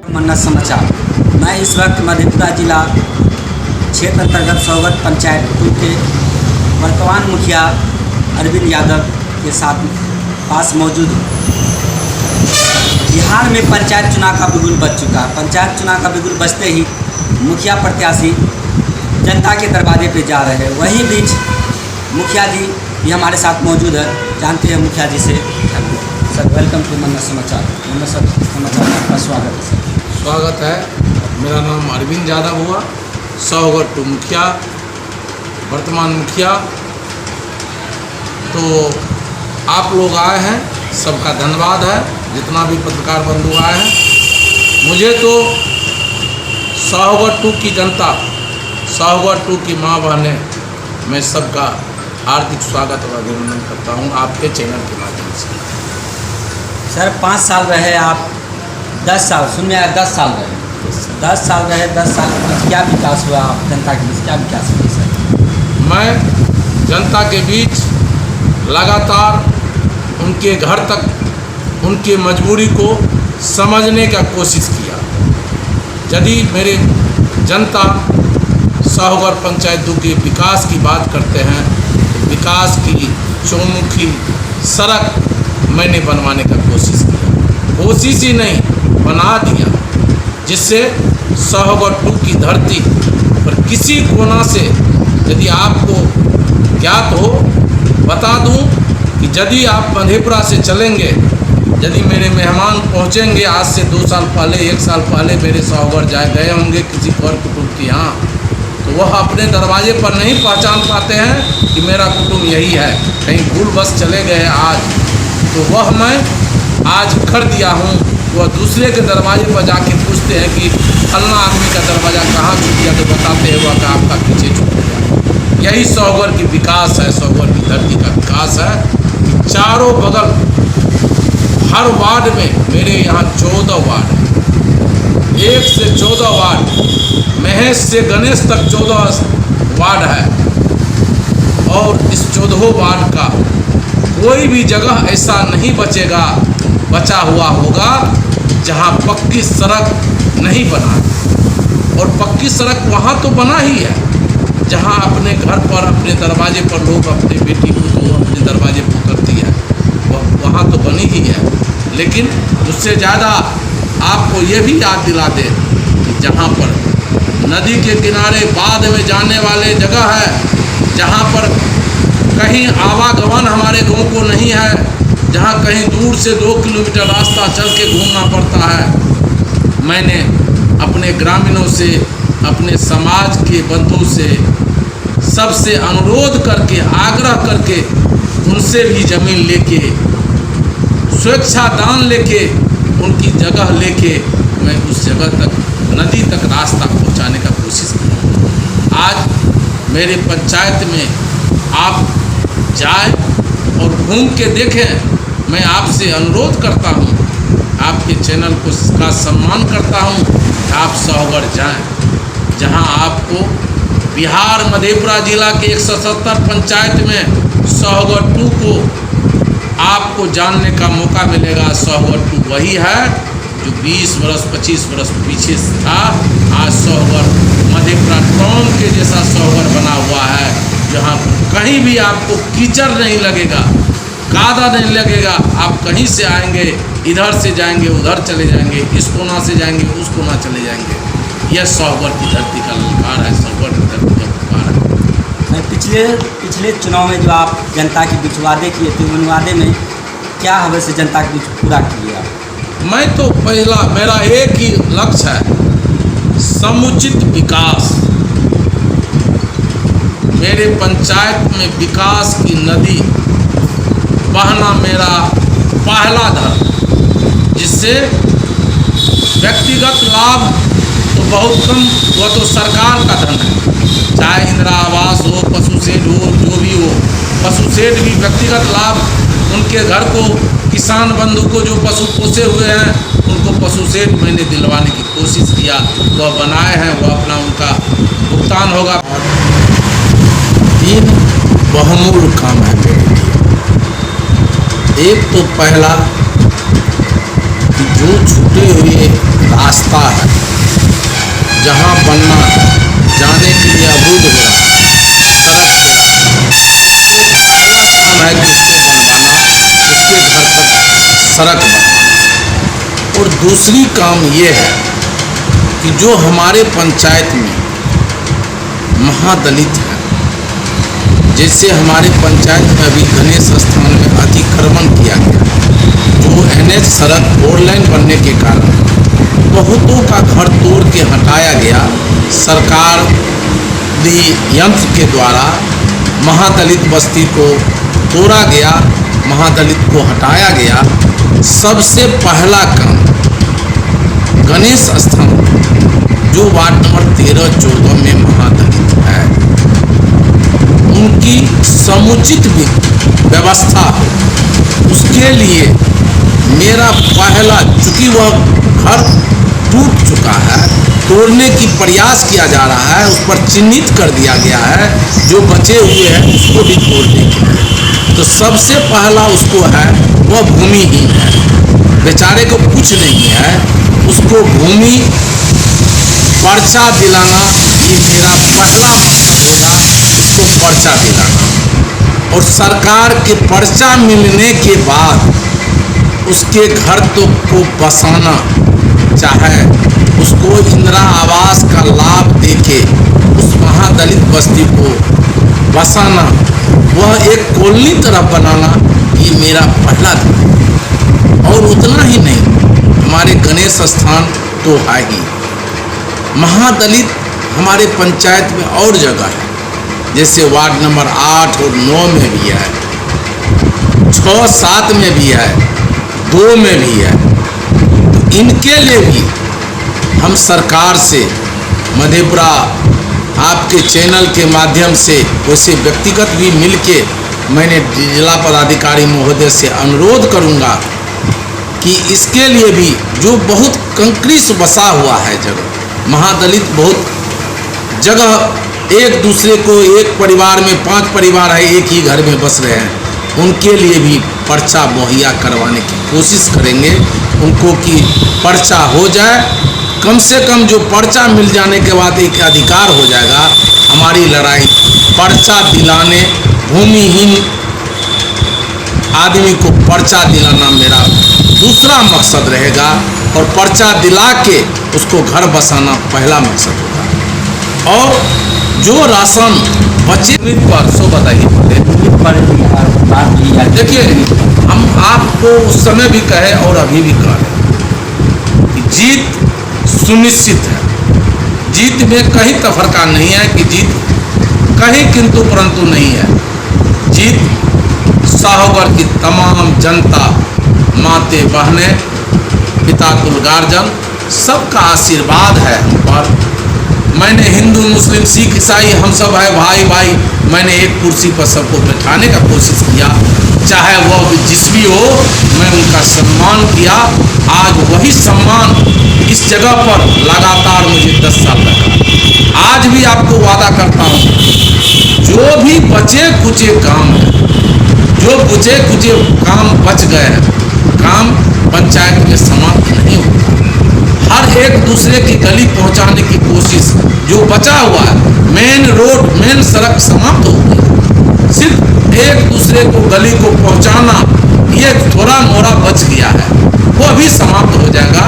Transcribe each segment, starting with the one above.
मन्नत समाचार। मैं इस वक्त मधेपुरा जिला क्षेत्र अंतर्गत सौगत पंचायत 2 के वर्तमान मुखिया अरविंद यादव के साथ पास मौजूद हूँ। बिहार में पंचायत चुनाव का बिगुल बज चुका है। पंचायत चुनाव का बिगुल बजते ही मुखिया प्रत्याशी जनता के दरवाजे पे जा रहे हैं। वहीं बीच मुखिया जी भी हमारे साथ मौजूद है। जानते हैं मुखिया जी से। सर वेलकम टू मन्नत समाचार। मन्नत समाचार में आपका स्वागत है सर। स्वागत है। मेरा नाम अरविंद यादव हुआ, सौगत टू मुखिया, वर्तमान मुखिया। तो आप लोग आए हैं, सबका धन्यवाद है। जितना भी पत्रकार बंधु आए हैं, मुझे तो सौगत टू की जनता, सौगत टू की माँ बहनें, मैं सबका हार्दिक स्वागत और अभिनंदन करता हूँ आपके चैनल के माध्यम से। सर 5 साल रहे आप, 10 साल सुनने आया 10 साल रहे, 10 साल रहे। 10 साल के बीच क्या विकास हुआ? आप जनता के बीच क्या विकास हुआ सर? मैं जनता के बीच लगातार उनके घर तक उनकी मजबूरी को समझने का कोशिश किया। यदि मेरे जनता सौगत पंचायत 2 के विकास की बात करते हैं, तो विकास की चौमुखी सड़क मैंने बनवाने का कोशिश किया। कोशिश ही नहीं, बना दिया, जिससे सौगत 2 की धरती पर किसी कोना से यदि आपको ज्ञात हो बता दूं कि यदि आप मधेपुरा से चलेंगे, यदि मेरे मेहमान पहुंचेंगे आज से 2 साल पहले, 1 साल पहले मेरे सौगत गए होंगे किसी और कुटुंब के यहाँ, तो वह अपने दरवाजे पर नहीं पहचान पाते हैं कि मेरा कुटुंब यही है। कहीं भूल बस चले गए आज, तो वह मैं आज कर दिया हूँ। वह दूसरे के दरवाजे पर जाके पूछते हैं कि फलना आदमी का दरवाज़ा कहाँ छूट गया, तो बताते हैं वह कि आपका पीछे छूट गया। यही सौगत की विकास है, सौगत की धरती का विकास है। चारों बगल हर वार्ड में, मेरे यहाँ 14 वार्ड है, 1 से 14 वार्ड, महेश से गणेश तक 14 वार्ड है। और इस 14 वार्ड का कोई भी जगह ऐसा नहीं बचा हुआ होगा जहां पक्की सड़क नहीं बना। और पक्की सड़क वहां तो बना ही है जहां अपने घर पर, अपने दरवाजे पर लोग अपने बेटी को अपने दरवाजे पर उतरती है, वहाँ तो बनी ही है। लेकिन उससे ज़्यादा आपको ये भी याद दिला दे कि जहाँ पर नदी के किनारे बाद में जाने वाले जगह है, जहाँ पर कहीं आवागमन हमारे गांव को नहीं है, जहाँ कहीं दूर से 2 किलोमीटर रास्ता चल के घूमना पड़ता है, मैंने अपने ग्रामीणों से, अपने समाज के बंधु से, सबसे अनुरोध करके, आग्रह करके, उनसे भी ज़मीन लेके, स्वेच्छा दान लेके, उनकी जगह लेके मैं उस जगह तक, नदी तक रास्ता पहुंचाने का कोशिश की। आज मेरे पंचायत में आप जाए और घूम के देखें। मैं आपसे अनुरोध करता हूं, आपके चैनल को का सम्मान करता हूं कि आप सौगत जाएं, जहां आपको बिहार मधेपुरा जिला के 170 पंचायत में सौगत 2 को आपको जानने का मौका मिलेगा। सौगत 2 वही है जो 20 वर्ष 25 वर्ष पीछे था। आज सौगत मधेपुरा टाउन के जैसा सौगत बना हुआ है, जहाँ कहीं भी आपको कीचड़ नहीं लगेगा, कादा नहीं लगेगा। आप कहीं से आएंगे, इधर से जाएंगे, उधर चले जाएंगे, इस कोना से जाएंगे, उस कोना चले जाएंगे। यह सौगत की धरती का ललकार है, सौगत की धरती का पुकार है। पिछले चुनाव में जो आप जनता के बीच वादे किए थे, उन वादे में क्या हमें से जनता के बीच पूरा किया? मैं तो पहला, मेरा एक ही लक्ष्य है, समुचित विकास। मेरे पंचायत में विकास की नदी बहना मेरा पहला धर्म, जिससे व्यक्तिगत लाभ तो बहुत कम, वह तो सरकार का धन है, चाहे इंदिरा आवास हो, पशु शेड हो, जो भी हो। पशु शेड भी व्यक्तिगत लाभ, उनके घर को, किसान बंधु को जो पशु पोसे हुए हैं, उनको पशु शेड मैंने दिलवाने की कोशिश किया। वह बनाए हैं, वह अपना उनका भुगतान होगा। 3 बहुमूल्य काम है मेरे लिए। एक तो पहला कि जो छूटे हुए रास्ता है, जहाँ बनना जाने के लिए अवरुद्ध हो रहा है, सड़क के रास्ता, पहला काम है कि उसको बनवाना, उसके घर तक सड़क बनवाना। और दूसरी काम ये है कि जो हमारे पंचायत में महादलित है, जैसे हमारे पंचायत में अभी गणेश स्थान में अतिक्रमण किया गया, जो NH सड़क 4 लाइन बनने के कारण बहुतों का घर तोड़ के हटाया गया, सरकार यंत्र के द्वारा महादलित बस्ती को तोड़ा गया, महादलित को हटाया गया। सबसे पहला काम गणेश स्थान जो वार्ड नंबर 13-14 में महादलित है, उनकी समुचित व्यवस्था हो, उसके लिए मेरा पहला, चूँकि वह घर टूट चुका है, तोड़ने की प्रयास किया जा रहा है, उस पर चिन्हित कर दिया गया है, जो बचे हुए हैं उसको भी तोड़ने के लिए। तो सबसे पहला उसको है, वह भूमिहीन है, बेचारे को कुछ नहीं है, उसको भूमि पर्चा दिलाना, ये मेरा पहला मकसद होगा, उसको पर्चा दिलाना। और सरकार के पर्चा मिलने के बाद उसके घर तो को बसाना, चाहे उसको इंदिरा आवास का लाभ देके उस महादलित बस्ती को बसाना, वह एक कॉलोनी तरफ बनाना, ये मेरा पहला था। और उतना ही नहीं, हमारे गणेश स्थान तो है ही, महादलित हमारे पंचायत में और जगह है, जैसे वार्ड नंबर 8 और 9 में भी है, 6-7 में भी है, 2 में भी है। तो इनके लिए भी हम सरकार से, मधेपुरा आपके चैनल के माध्यम से, वैसे व्यक्तिगत भी मिलके मैंने जिला पदाधिकारी महोदय से अनुरोध करूंगा कि इसके लिए भी, जो बहुत कंक्रीट बसा हुआ है जगह, महादलित बहुत जगह एक दूसरे को, एक परिवार में 5 परिवार है, एक ही घर में बस रहे हैं, उनके लिए भी पर्चा मुहैया करवाने की कोशिश करेंगे, उनको कि पर्चा हो जाए। कम से कम जो पर्चा मिल जाने के बाद एक अधिकार हो जाएगा। हमारी लड़ाई पर्चा दिलाने, भूमिहीन आदमी को पर्चा दिलाना मेरा दूसरा मकसद रहेगा, और पर्चा दिला के उसको घर बसाना पहला मकसद होगा। और जो राशन बचे पर सो बताइए। देखिए, हम आपको उस समय भी कहे और अभी भी कहें कि जीत सुनिश्चित है। जीत में कहीं तफरका नहीं है कि जीत कहीं किंतु परंतु नहीं है। जीत साहोगर की तमाम जनता, माते बहने, पिता कुल गार्जन, सबका आशीर्वाद है हम पर। मैंने हिंदू मुस्लिम सिख ईसाई हम सब है भाई भाई, मैंने एक कुर्सी पर सबको बैठाने का कोशिश किया, चाहे वह जिस भी हो, मैं उनका सम्मान किया। आज वही सम्मान इस जगह पर लगातार मुझे 10 साल लगा। आज भी आपको वादा करता हूँ, जो भी बचे कुचे काम है, जो बचे कुचे काम बच गए हैं, काम पंचायत में समाप्त नहीं होता। हर एक दूसरे की गली पहुंचाने की कोशिश, जो बचा हुआ है, मेन रोड, मेन सड़क समाप्त हो गई, सिर्फ एक दूसरे को गली को पहुंचाना, ये थोड़ा मोड़ा बच गया है, वह भी समाप्त हो जाएगा,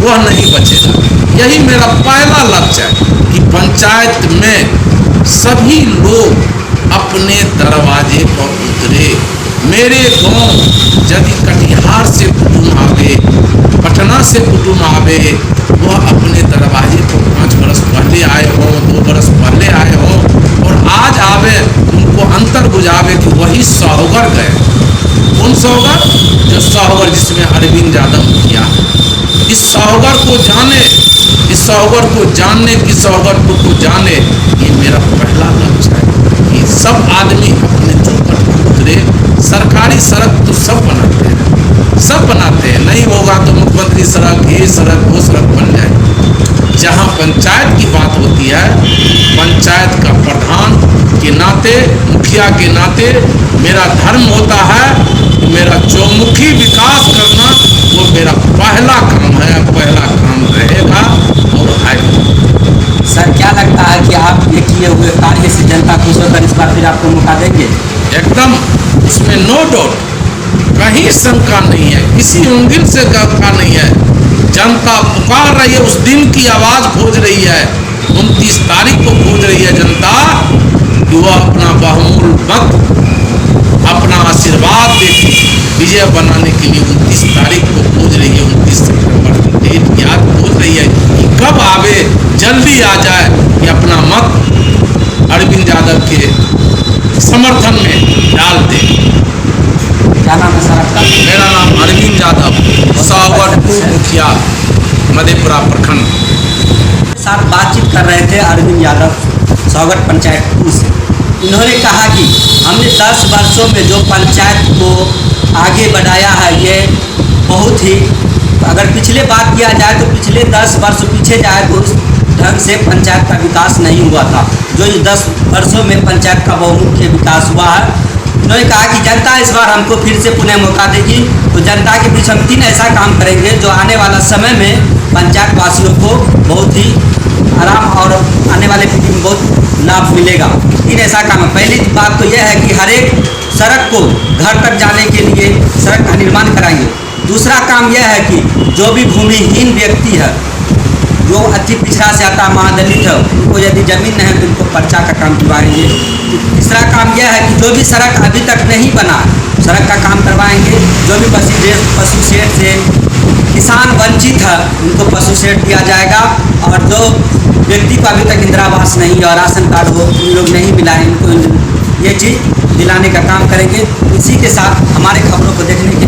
वह नहीं बचेगा। यही मेरा पहला लक्ष्य है कि पंचायत में सभी लोग अपने दरवाजे पर उतरे। मेरे गांव यदि कटिहार से कुटुंब आवे, पटना से कुटुंब आवे, वह अपने दरवाजे पर 5 बरस पहले आए हों, 2 बरस पहले आए हों, और आज आवे, उनको अंतर बुझावे कि वही साहोगर गए। कौन साहोगर? जो साहोगर जिसमें अरविंद यादव किया। इस साहोगर को जाने, इस साहोगर को जानने की, साहोगर को जाने, ये मेरा पहला लक्ष्य है कि सब आदमी अपने चौखट पर उतरे। सरकारी सड़क तो सब बनाते हैं, सब बनाते हैं, नहीं होगा तो मुख्यमंत्री सड़क, ये सड़क, वो सड़क बन जाए। जहाँ पंचायत की बात होती है, पंचायत का प्रधान के नाते, मुखिया के नाते मेरा धर्म होता है, मेरा चौमुखी विकास करना, वो मेरा पहला काम है, पहला काम रहेगा और है। सर क्या लगता है कि आप ये किए हुए कार्य से जनता खुश होकर इस बार फिर आपको मौका देंगे? एकदम, इसमें नो डाउट, कहीं शंका नहीं है, किसी उंगली से शंका नहीं है। जनता पुकार रही है, उस दिन की आवाज़ खोज रही है, 29 तारीख को खोज रही है जनता कि वह अपना बहुमूल्य वक्त, अपना आशीर्वाद देकर विजय बनाने के लिए 29 तारीख को खोज रही है। 29 सितंबर की डेट याद खोज रही है कि कब आवे, जल्दी आ जाए कि अपना मत अरविंद यादव के समर्थन में डाल दे। क्या नाम है सर आपका? मेरा नाम अरविंद यादव, साहगढ़ मुखिया, मधेपुरा प्रखंड। साथ बातचीत कर रहे थे अरविंद यादव, साहगढ़ पंचायत 2 से। इन्होंने कहा कि हमने 10 वर्षों में जो पंचायत को आगे बढ़ाया है, ये बहुत ही, अगर पिछले बात किया जाए तो पिछले 10 वर्ष पीछे जाए तो उस ढंग से पंचायत का विकास नहीं हुआ था, जो इस 10 वर्षों में पंचायत का बहुमुखी विकास हुआ है। उन्होंने कहा कि जनता इस बार हमको फिर से पुनः मौका देगी, तो जनता के बीच हम 3 ऐसा काम करेंगे जो आने वाला समय में पंचायत वासियों को बहुत ही आराम और आने वाले पीढ़ी में बहुत लाभ मिलेगा। 3 ऐसा काम है। पहली बात तो यह है कि हर एक सड़क को घर तक जाने के लिए सड़क का निर्माण कराएंगे। दूसरा काम यह है कि जो भी भूमिहीन व्यक्ति है, जो अति पिछड़ा से आता महादलित है, उनको यदि ज़मीन नहीं है तो उनको पर्चा का काम करवाएंगे। तीसरा काम यह है कि जो भी सड़क अभी तक नहीं बना, सड़क का काम करवाएंगे। जो भी पशु शेड से किसान वंचित है, उनको पशु शेड दिया जाएगा। और जो व्यक्ति को अभी तक इंदिरा आवास नहीं और राशन कार्ड वो लोग नहीं मिला है, इनको ये चीज़ दिलाने का काम करेंगे। इसी के साथ हमारे खबरों को देखने के